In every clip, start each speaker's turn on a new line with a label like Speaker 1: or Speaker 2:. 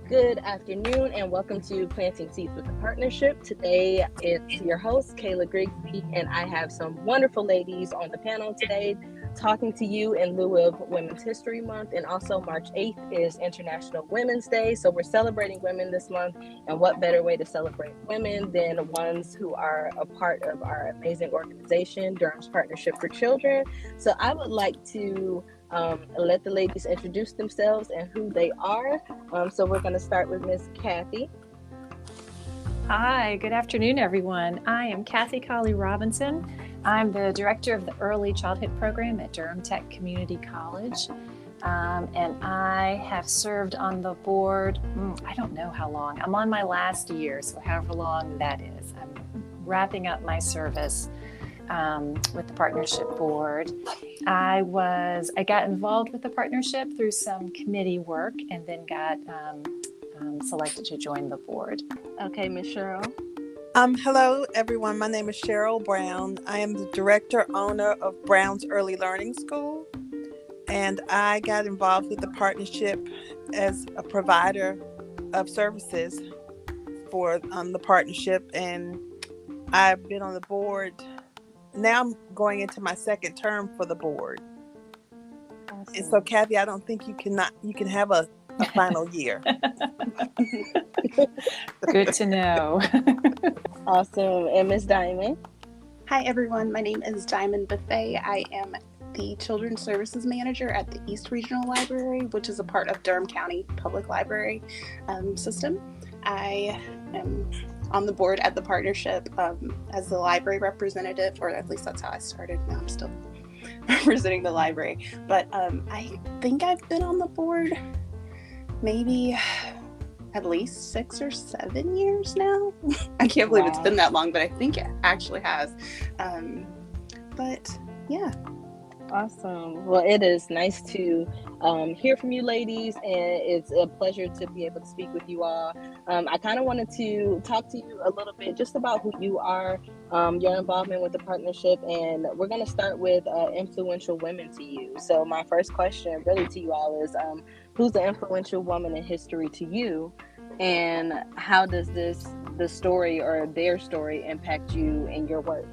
Speaker 1: Good afternoon and welcome to Planting Seeds with the Partnership. Today it's your host, Kayla Grigsby, and I have some wonderful ladies on the panel today talking to you in lieu of Women's History Month. And also March 8th is International Women's Day. So we're celebrating women this month. And what better way to celebrate women than the ones who are a part of our amazing organization, Durham's Partnership for Children. So I would like to let the ladies introduce themselves and who they are. So we're going to start with Miss Kathy.
Speaker 2: Hi, good afternoon, everyone. I am Kathy Colley Robinson. I'm the director of the Early Childhood Program at Durham Tech Community College. And I have served on the board, I don't know how long. I'm on my last year, so however long that is. I'm wrapping up my service with the partnership board. I got involved with the partnership through some committee work and then got selected to join the board.
Speaker 1: Okay, Miss Cheryl.
Speaker 3: Hello, everyone. My name is Cheryl Brown. I am the director owner of Brown's Early Learning School, and I got involved with the partnership as a provider of services for the partnership, and I've been on the board. Now I'm going into my second term for the board. Awesome. And so, Kathy, I don't think you can have a final year.
Speaker 2: Good to know.
Speaker 1: Awesome. And Miss Diamond.
Speaker 4: Hi, everyone. My name is Diamond Buffet. I am the Children's Services Manager at the East Regional Library, which is a part of Durham County Public Library system. I am on the board at the partnership as the library representative, or at least that's how I started. Now I'm still representing the library. But I think I've been on the board maybe at least 6 or 7 years now. I can't believe it's been that long, but I think it actually has. But yeah.
Speaker 1: Awesome. Well, it is nice to hear from you ladies, and it's a pleasure to be able to speak with you all. I kind of wanted to talk to you a little bit just about who you are, your involvement with the partnership, and we're going to start with influential women to you. So my first question really to you all is, who's the influential woman in history to you, and how does the story or their story impact you in your work?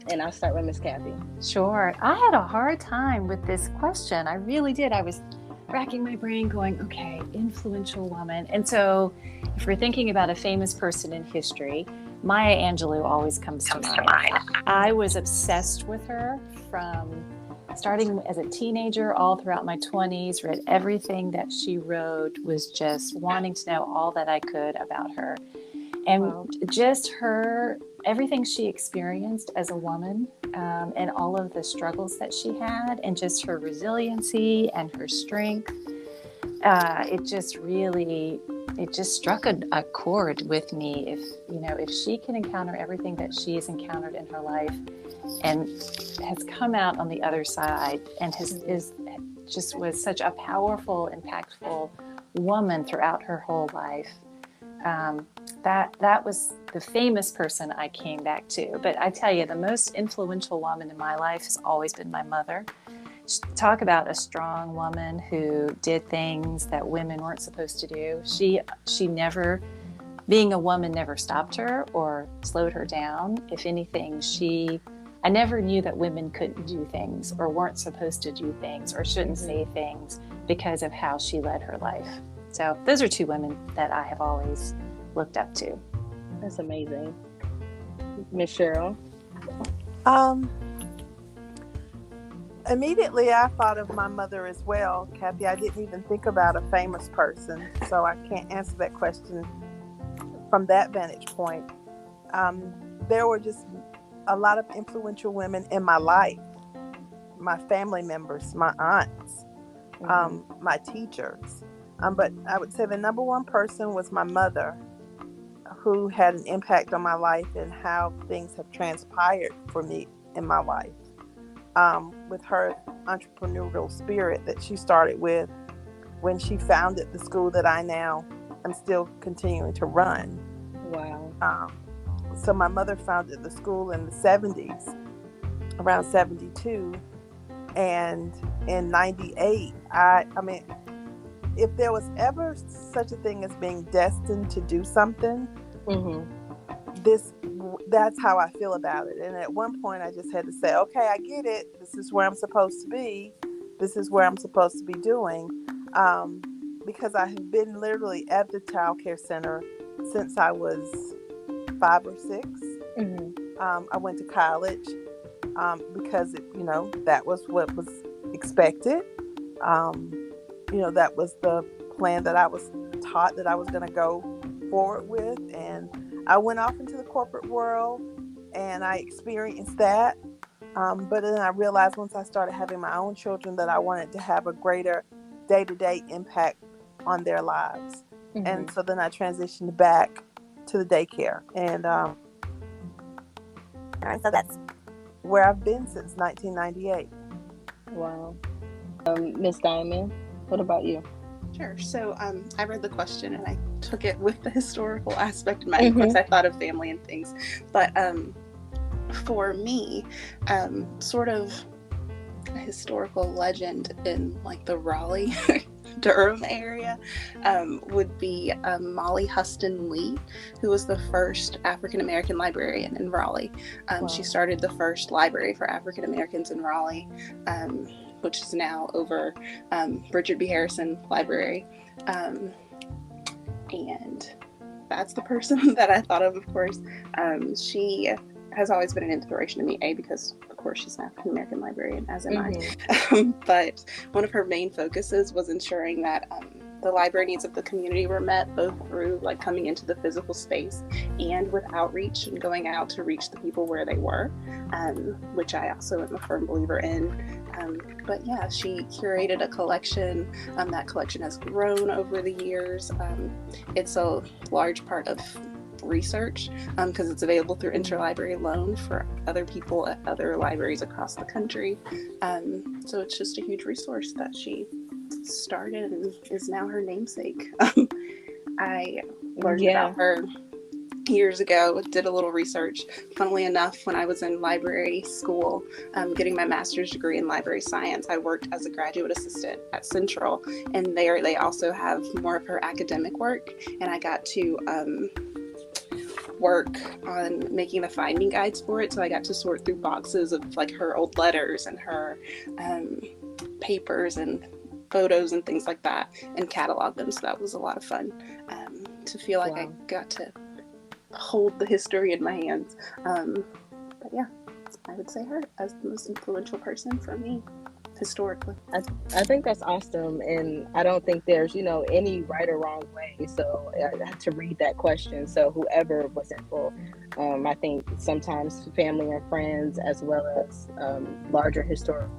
Speaker 1: And I'll start with Miss Kathy.
Speaker 2: Sure. I had a hard time with this question. I really did. I was racking my brain going, okay, influential woman. And so if we're thinking about a famous person in history, Maya Angelou always comes to mind. I was obsessed with her from starting as a teenager all throughout my 20s, read everything that she wrote, was just wanting to know all that I could about her. And just her, everything she experienced as a woman, and all of the struggles that she had, and just her resiliency and her strength, it just struck a chord with me. If she can encounter everything that she has encountered in her life and has come out on the other side and was such a powerful, impactful woman throughout her whole life. That was the famous person I came back to. But I tell you, the most influential woman in my life has always been my mother. Talk about a strong woman who did things that women weren't supposed to do. She never, being a woman, never stopped her or slowed her down. If anything, I never knew that women couldn't do things or weren't supposed to do things or shouldn't say things because of how she led her life. So those are two women that I have always looked up to.
Speaker 1: That's amazing. Miss Cheryl?
Speaker 3: Immediately I thought of my mother as well, Kathy. I didn't even think about a famous person, so I can't answer that question from that vantage point. There were just a lot of influential women in my life, my family members, my aunts, my teachers. But I would say the number one person was my mother, who had an impact on my life and how things have transpired for me in my life. With her entrepreneurial spirit that she started with when she founded the school that I now am still continuing to run.
Speaker 1: Wow.
Speaker 3: So my mother founded the school in the 70s, around 72. And in 98, if there was ever such a thing as being destined to do something, that's how I feel about it. And at one point I just had to say, okay, I get it. This is where I'm supposed to be. This is where I'm supposed to be doing. Because I have been literally at the child care center since I was 5 or 6. I went to college because that was what was expected. That was the plan that I was taught that I was going to go forward with. And I went off into the corporate world and I experienced that. But then I realized once I started having my own children that I wanted to have a greater day-to-day impact on their lives. And so then I transitioned back to the daycare. And so that's where I've been since 1998.
Speaker 1: Wow. Miss Diamond, what about you?
Speaker 4: Sure. So I read the question and I took it with the historical aspect in mind. Of course, I thought of family and things. But for me, sort of a historical legend in like the Raleigh, Durham area would be Molly Huston Lee, who was the first African American librarian in Raleigh. She started the first library for African Americans in Raleigh, which is now over Richard B. Harrison Library. And that's the person that I thought of course. She has always been an inspiration to me, because of course she's an African American librarian, as am I. But one of her main focuses was ensuring that the library needs of the community were met, both through like coming into the physical space and with outreach and going out to reach the people where they were, which I also am a firm believer in. But yeah, she curated a collection. That collection has grown over the years. It's a large part of research because it's available through interlibrary loan for other people at other libraries across the country. So it's just a huge resource that she started and is now her namesake. I learned about her years ago, did a little research. Funnily enough, when I was in library school, getting my master's degree in library science, I worked as a graduate assistant at Central, and there they also have more of her academic work, and I got to work on making the finding guides for it. So I got to sort through boxes of like her old letters and her papers and photos and things like that and catalog them. So that was a lot of fun to feel like I got to hold the history in my hands. But yeah, I would say her as the most influential person for me historically.
Speaker 1: I think that's awesome, and I don't think there's any right or wrong way. So I had to read that question. So whoever was involved, I think sometimes family and friends, as well as larger historians,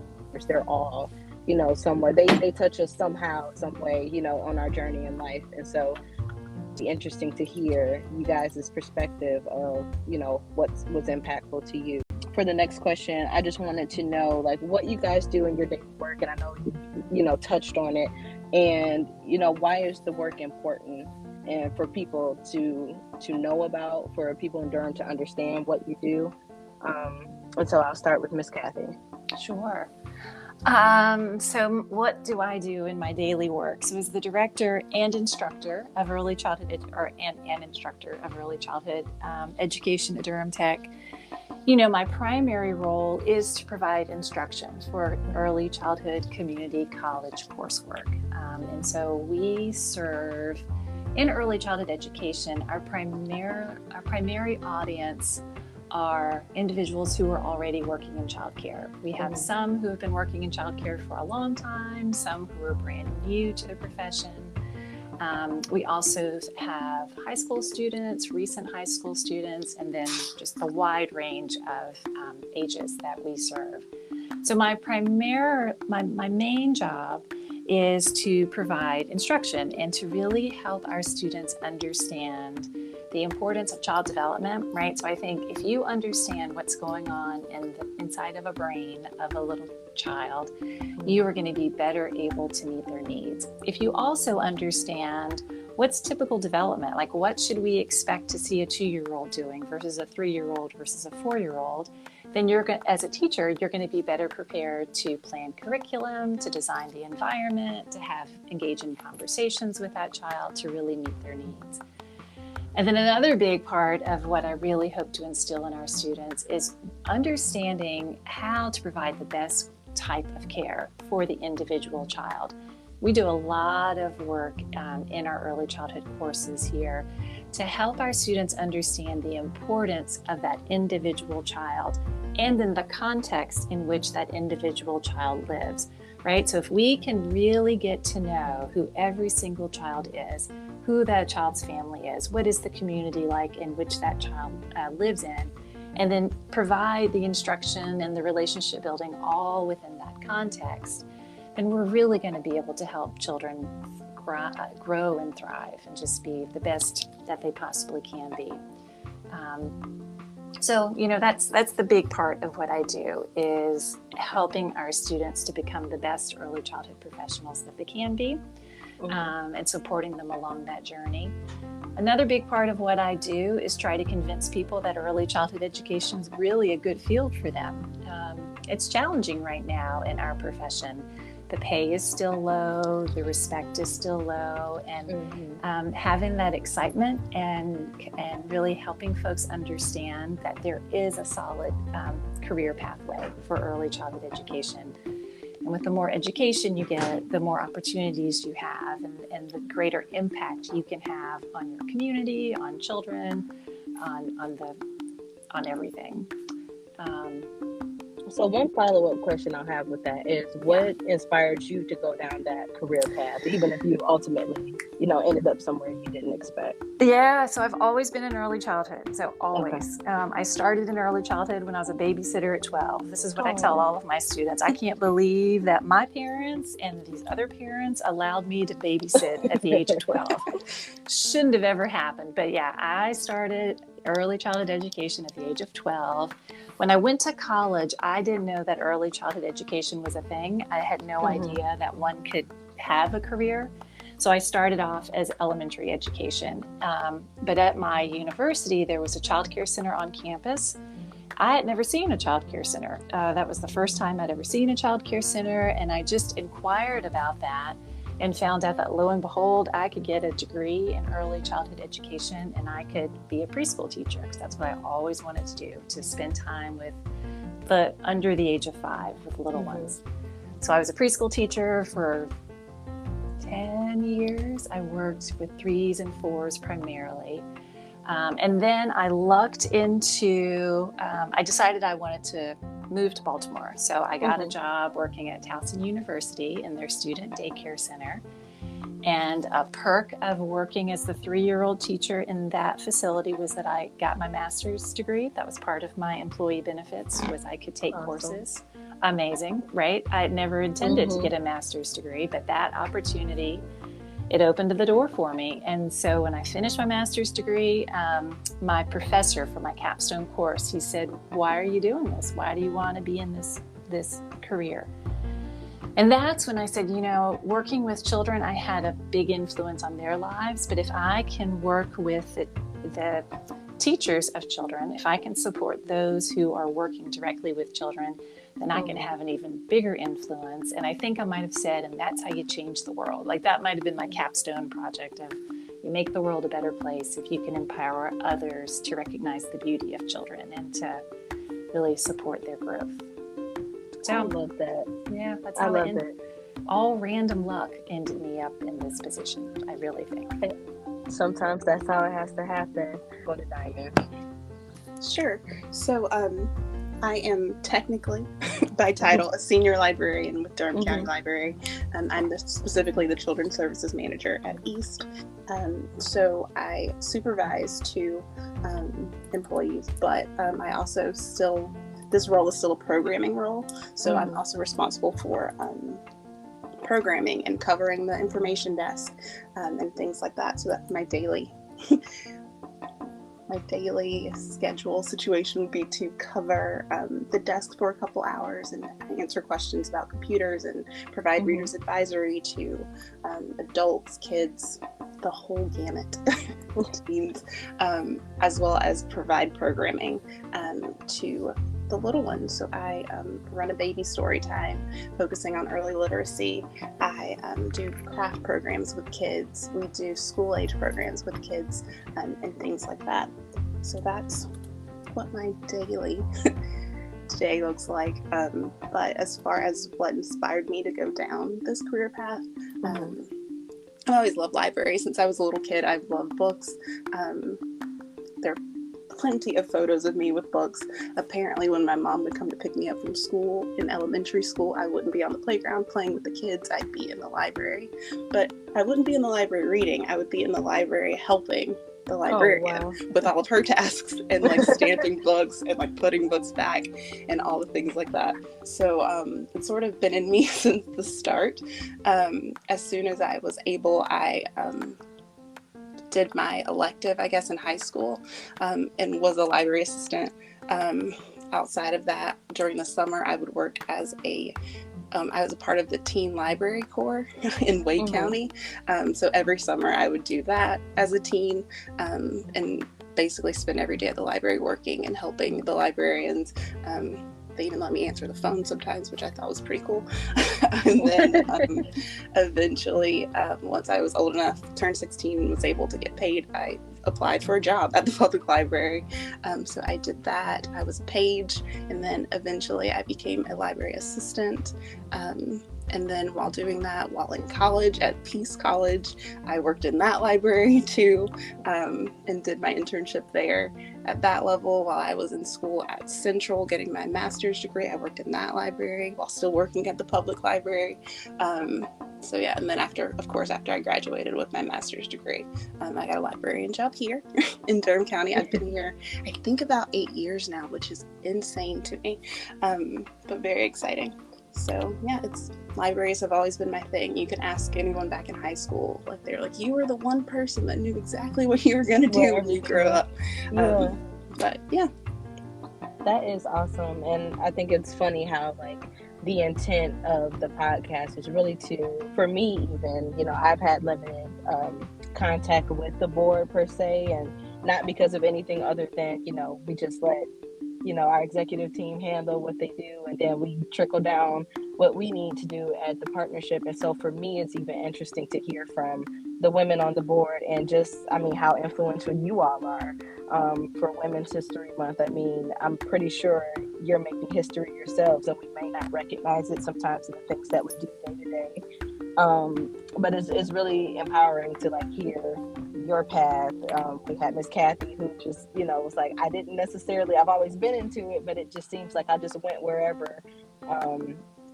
Speaker 1: they're all somewhere they touch us somehow, some way, on our journey in life. And so it'd be interesting to hear you guys' perspective of what's impactful to you. For the next question, I just wanted to know like what you guys do in your daily work, and I know you touched on it, and why is the work important, and for people to know about, for people in Durham to understand what you do. And so I'll start with Miss Kathy.
Speaker 2: Sure. So what do I do in my daily work? So as the director and instructor of early childhood, and instructor of early childhood education at Durham Tech, my primary role is to provide instruction for early childhood community college coursework. And so we serve in early childhood education. Our primary audience are individuals who are already working in childcare. We have some who have been working in childcare for a long time, some who are brand new to the profession. We also have high school students, recent high school students, and then just a wide range of ages that we serve. So my main job is to provide instruction and to really help our students understand the importance of child development, right? So I think if you understand what's going on inside of a brain of a little child, you are going to be better able to meet their needs. If you also understand what's typical development, like what should we expect to see a 2-year-old doing versus a 3-year-old versus a 4-year-old, then as a teacher, you're going to be better prepared to plan curriculum, to design the environment, to engage in conversations with that child, to really meet their needs. And then another big part of what I really hope to instill in our students is understanding how to provide the best type of care for the individual child. We do a lot of work in our early childhood courses here to help our students understand the importance of that individual child and in the context in which that individual child lives, right? So if we can really get to know who every single child is, who that child's family is, what is the community like in which that child lives in, and then provide the instruction and the relationship building all within that context, then we're really going to be able to help children grow and thrive and just be the best that they possibly can be. So, that's the big part of what I do, is helping our students to become the best early childhood professionals that they can be, and supporting them along that journey. Another big part of what I do is try to convince people that early childhood education is really a good field for them. It's challenging right now in our profession. The pay is still low, the respect is still low, and having that excitement and really helping folks understand that there is a solid career pathway for early childhood education. And with the more education you get, the more opportunities you have, and the greater impact you can have on your community, on children, on everything.
Speaker 1: So one follow-up question I'll have with that is, what inspired you to go down that career path, even if you ultimately, ended up somewhere you didn't expect?
Speaker 2: Yeah, so I've always been in early childhood, so always. Okay. I started in early childhood when I was a babysitter at 12. This is what I tell all of my students. I can't believe that my parents and these other parents allowed me to babysit at the age of 12. Shouldn't have ever happened. But yeah, I started early childhood education at the age of 12. When I went to college, I didn't know that early childhood education was a thing. I had no idea that one could have a career. So I started off as elementary education. But at my university, there was a child care center on campus. I had never seen a child care center. That was the first time I'd ever seen a child care center. And I just inquired about that and found out that, lo and behold, I could get a degree in early childhood education and I could be a preschool teacher, because that's what I always wanted to do, to spend time with the under the age of 5 with little ones. So I was a preschool teacher for 10 years. I worked with 3s and 4s primarily. And then I lucked into, I decided I wanted to move to Baltimore. So I got a job working at Towson University in their student daycare center. And a perk of working as the 3-year-old teacher in that facility was that I got my master's degree. That was part of my employee benefits, was I could take courses. Amazing, right? I had never intended to get a master's degree, but that opportunity, it opened the door for me. And so when I finished my master's degree, my professor for my capstone course, he said, "Why are you doing this? Why do you want to be in this career?" And that's when I said, working with children, I had a big influence on their lives. But if I can work with the teachers of children, if I can support those who are working directly with children, then I can have an even bigger influence. And I think I might have said, and that's how you change the world. Like, that might have been my capstone project of, you make the world a better place if you can empower others to recognize the beauty of children and to really support their growth. So
Speaker 1: I love that.
Speaker 2: Yeah, that's how it ended. All random luck ended me up in this position, I really think.
Speaker 1: Sometimes that's how it has to happen. Go to Diamond.
Speaker 4: Sure. So I am technically, by title, a senior librarian with Durham County Library. I'm specifically the Children's Services Manager at East. So I supervise 2 employees, but I also this role is still a programming role. So I'm also responsible for programming and covering the information desk and things like that. So that's my daily schedule situation would be to cover the desk for a couple hours and answer questions about computers and provide readers advisory to adults, kids, the whole gamut teams, as well as provide programming to the little ones. So I run a baby story time focusing on early literacy. I do craft programs with kids. We do school age programs with kids and things like that. So that's what my daily day looks like. But as far as what inspired me to go down this career path, I always loved libraries. Since I was a little kid, I've loved books. There are plenty of photos of me with books. Apparently, when my mom would come to pick me up from school in elementary school, I wouldn't be on the playground playing with the kids. I'd be in the library. But I wouldn't be in the library reading. I would be in the library helping the librarian with all of her tasks and like stamping books and like putting books back and all the things like that. So it's sort of been in me since the start. As soon as I was able, I did my elective, I guess, in high school, and was a library assistant. Outside of that, during the summer, I would work as I was a part of the Teen Library Corps in Wade County. So every summer I would do that as a teen, and basically spend every day at the library working and helping the librarians. They even let me answer the phone sometimes, which I thought was pretty cool. And then eventually, once I was old enough, turned 16 and was able to get paid, I applied for a job at the public library. So I did that. I was a page, and then eventually I became a library assistant. And then while doing that, while in college at Peace College, I worked in that library too, and did my internship there at that level. While I was in school at Central getting my master's degree, I worked in that library while still working at the public library. So yeah, and then after I graduated with my master's degree, I got a librarian job here in Durham County. I've been here, I think, about 8 years now, which is insane to me, but very exciting. So yeah, libraries have always been my thing. You can ask anyone back in high school, like they're like, you were the one person that knew exactly what you were going to do when you grew up. But yeah.
Speaker 1: That is awesome. And I think it's funny how like the intent of the podcast is really for me even, I've had limited contact with the board per se, and not because of anything other than, we just let our executive team handle what they do, and then we trickle down what we need to do at the partnership. And so for me, it's even interesting to hear from the women on the board and just, how influential you all are for Women's History Month. I'm pretty sure you're making history yourselves, and we may not recognize it sometimes in the things that we do day to day. But it's really empowering to like hear your path. We had Miss Kathy, who just, was like, I've always been into it, but it just seems like I just went wherever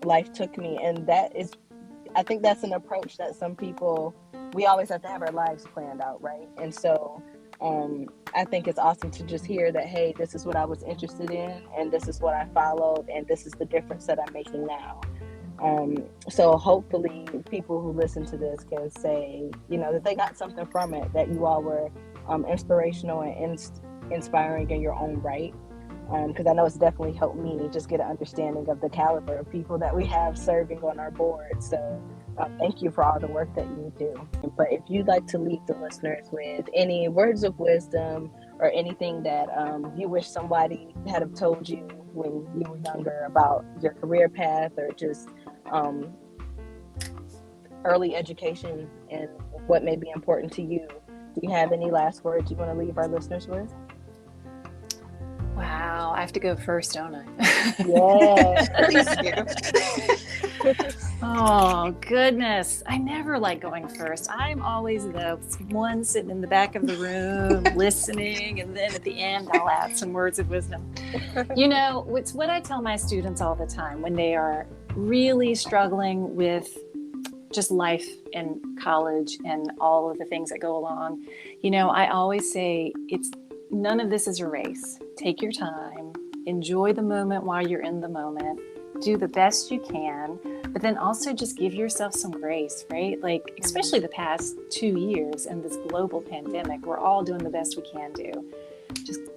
Speaker 1: life took me. And I think that's an approach that some people, we always have to have our lives planned out, right? And so I think it's awesome to just hear that, hey, this is what I was interested in, and this is what I followed, and this is the difference that I'm making now. So hopefully people who listen to this can say, that they got something from it, that you all were inspirational and inspiring in your own right. Because I know it's definitely helped me just get an understanding of the caliber of people that we have serving on our board. So thank you for all the work that you do. But if you'd like to leave the listeners with any words of wisdom or anything that you wish somebody had have told you when you were younger about your career path, or just early education and what may be important to you, do you have any last words you want to leave our listeners with?
Speaker 2: Wow, I have to go first, don't I?
Speaker 1: Yeah.
Speaker 2: Oh, goodness. I never like going first. I'm always the one sitting in the back of the room listening, and then at the end, I'll add some words of wisdom. It's what I tell my students all the time when they are really struggling with just life and college and all of the things that go along. I always say none of this is a race. Take your time, enjoy the moment while you're in the moment, do the best you can, but then also just give yourself some grace, right? Like, especially the past 2 years and this global pandemic, we're all doing the best we can do.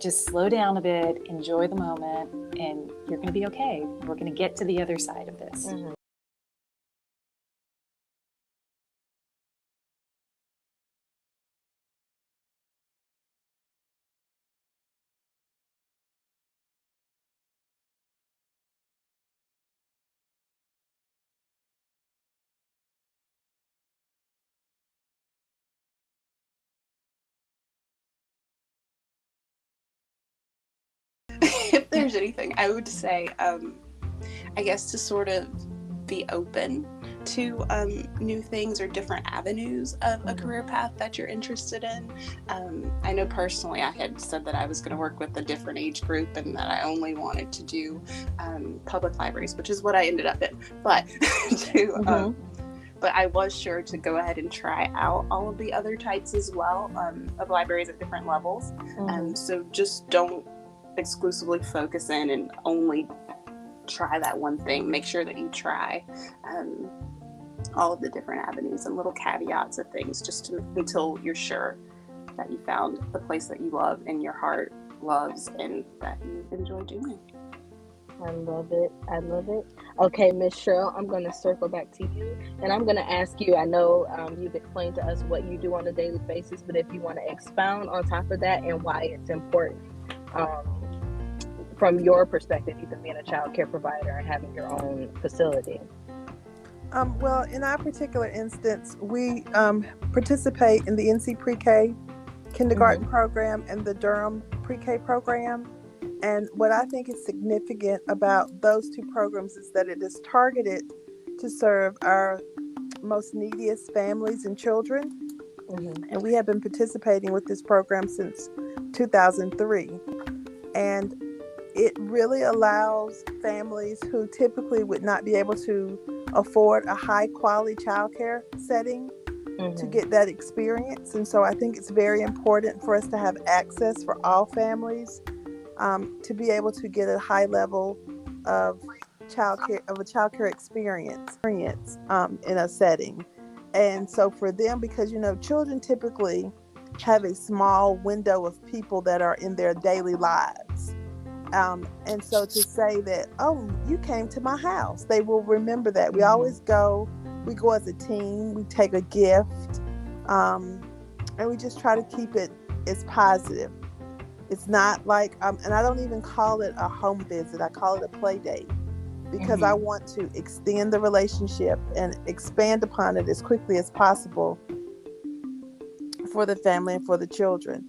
Speaker 2: Just slow down a bit, enjoy the moment, and you're going to be okay. We're going to get to the other side of this. Mm-hmm.
Speaker 4: there's anything, I would say, I guess to sort of be open to new things or different avenues of a career path that you're interested in. I know personally I had said that I was going to work with a different age group and that I only wanted to do public libraries, which is what I ended up in. But but I was sure to go ahead and try out all of the other types as well of libraries at different levels. So just don't exclusively focus in and only try that one thing. Make sure that you try all of the different avenues and little caveats of things until you're sure that you found the place that you love and your heart loves and that you enjoy doing.
Speaker 1: I love it. I love it. Okay, Miss Cheryl, I'm going to circle back to you, and I'm going to ask you, I know you've explained to us what you do on a daily basis, but if you want to expound on top of that and why it's important from your perspective, even being a child care provider and having your own facility.
Speaker 3: Well, in our particular instance, we participate in the NC Pre-K kindergarten program and the Durham Pre-K program. And what I think is significant about those two programs is that it is targeted to serve our most neediest families and children. And we have been participating with this program since 2003. And it really allows families who typically would not be able to afford a high quality childcare setting to get that experience. And so I think it's very important for us to have access for all families to be able to get a high level of childcare experience in a setting. And so for them, because children typically have a small window of people that are in their daily lives. And so to say that, oh, you came to my house, they will remember that. We always go as a team, we take a gift, and we just try to keep it as positive. It's not like, and I don't even call it a home visit, I call it a play date, because I want to extend the relationship and expand upon it as quickly as possible for the family and for the children.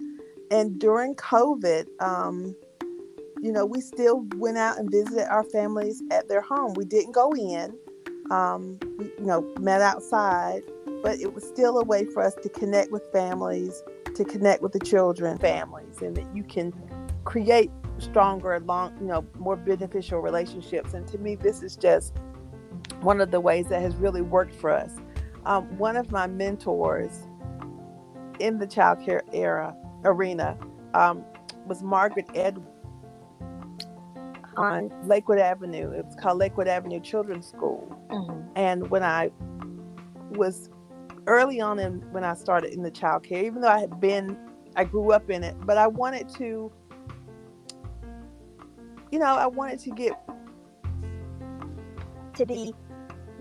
Speaker 3: And during COVID, we still went out and visited our families at their home. We didn't go in, we met outside, but it was still a way for us to connect with families, to connect with the children, families, and that you can create stronger, more beneficial relationships. And to me, this is just one of the ways that has really worked for us. One of my mentors in the childcare arena was Margaret Edwards on Lakewood Avenue. It was called Lakewood Avenue Children's School. And when I was early on when I started in the childcare, even though I grew up in it, but I wanted to, get to be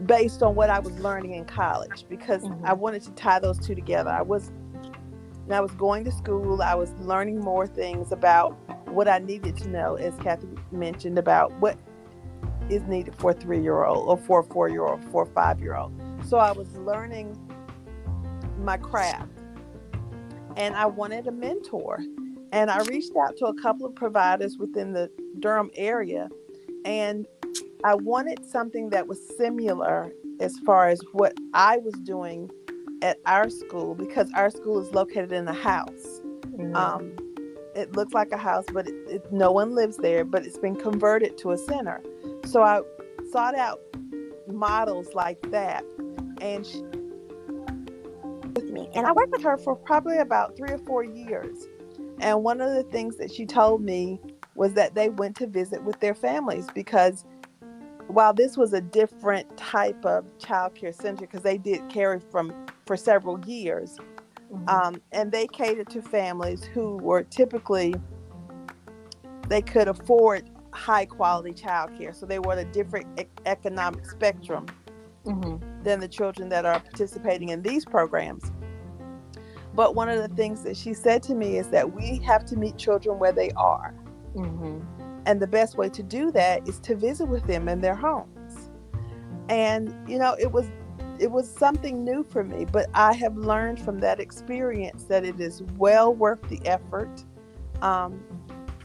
Speaker 3: based on what I was learning in college, because I wanted to tie those two together. I was going to school, I was learning more things about what I needed to know, as Kathy mentioned, about what is needed for a 3-year-old or for a 4-year-old, for a 5-year-old. So I was learning my craft, and I wanted a mentor. And I reached out to a couple of providers within the Durham area, and I wanted something that was similar as far as what I was doing at our school, because our school is located in a house. It looks like a house, but no one lives there, but it's been converted to a center. So I sought out models like that, and she with me, and I worked with her for probably about 3 or 4 years. And one of the things that she told me was that they went to visit with their families, because while this was a different type of childcare center, because they did carry for several years, and they catered to families who were typically, they could afford high quality childcare, so they were at a different economic spectrum than the children that are participating in these programs. But one of the things that she said to me is that we have to meet children where they are. And the best way to do that is to visit with them in their homes. And, it was something new for me, but I have learned from that experience that it is well worth the effort.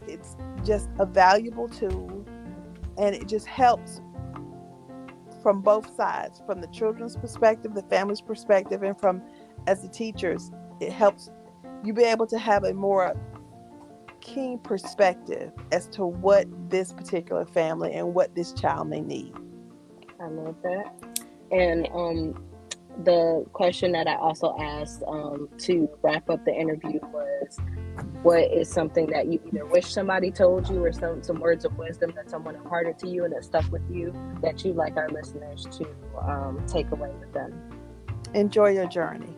Speaker 3: it's just a valuable tool, and it just helps from both sides, from the children's perspective, the family's perspective, and from as the teachers. It helps you be able to have a more keen perspective as to what this particular family and what this child may need.
Speaker 1: I love that. And the question that I also asked to wrap up the interview was, what is something that you either wish somebody told you, or some words of wisdom that someone imparted to you and that stuck with you, that you'd like our listeners to take away with them?
Speaker 3: Enjoy your journey.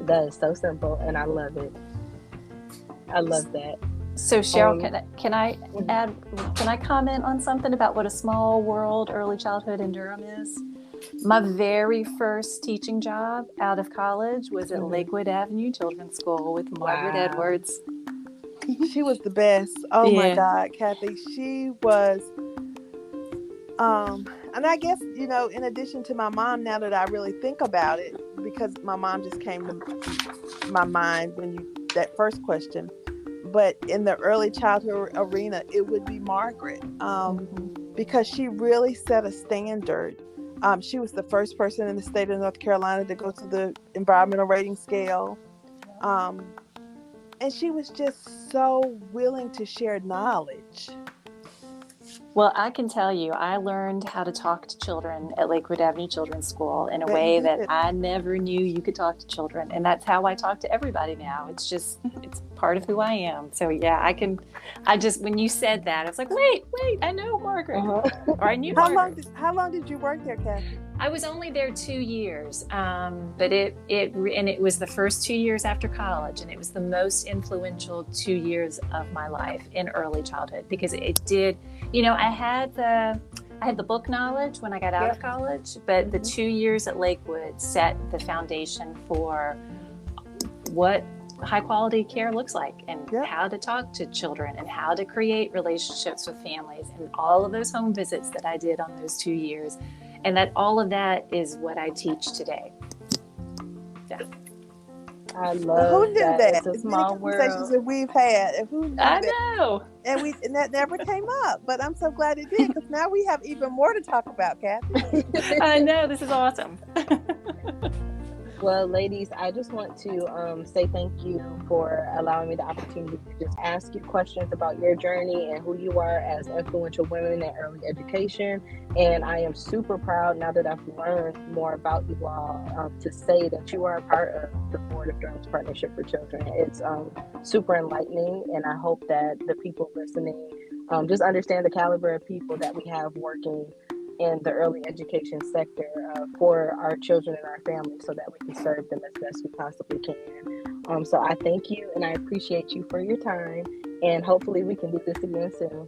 Speaker 1: That is so simple, and I love it. I love that.
Speaker 2: So Cheryl, can I comment on something about what a small world early childhood in Durham is? My very first teaching job out of college was at Lakewood Avenue Children's School with Margaret Edwards.
Speaker 3: She was the best. Oh my God, Kathy. She was, and I guess, in addition to my mom, now that I really think about it, because my mom just came to my mind when that first question, but in the early childhood arena, it would be Margaret, because she really set a standard. She was the first person in the state of North Carolina to go to the environmental rating scale. And she was just so willing to share knowledge.
Speaker 2: Well, I can tell you, I learned how to talk to children at Lakewood Avenue Children's School in a way that I never knew you could talk to children. And that's how I talk to everybody now. It's part of who I am. So yeah, when you said that, I was like, wait, I know Margaret. Or I knew Margaret.
Speaker 3: How long did you work there, Kathy?
Speaker 2: I was only there 2 years, but it was the first 2 years after college, and it was the most influential 2 years of my life in early childhood, because it did, I had the book knowledge when I got out of college, but the 2 years at Lakewood set the foundation for what high quality care looks like, and how to talk to children, and how to create relationships with families, and all of those home visits that I did on those 2 years. And that all of that is what I teach today. Yeah.
Speaker 1: I love
Speaker 3: who knew that.
Speaker 1: It's a small
Speaker 3: conversations
Speaker 1: world
Speaker 3: that we've had. And who knew
Speaker 2: I
Speaker 3: that?
Speaker 2: know.
Speaker 3: And that never came up. But I'm so glad it did, because now we have even more to talk about, Kathy.
Speaker 2: I know. This is awesome.
Speaker 1: Well, ladies, I just want to say thank you for allowing me the opportunity to just ask you questions about your journey and who you are as influential women in early education. And I am super proud, now that I've learned more about you all, to say that you are a part of the board of Durham's Partnership for Children. It's super enlightening, and I hope that the people listening just understand the caliber of people that we have working in the early education sector for our children and our families, so that we can serve them as best we possibly can. So I thank you, and I appreciate you for your time, and hopefully we can do this again soon.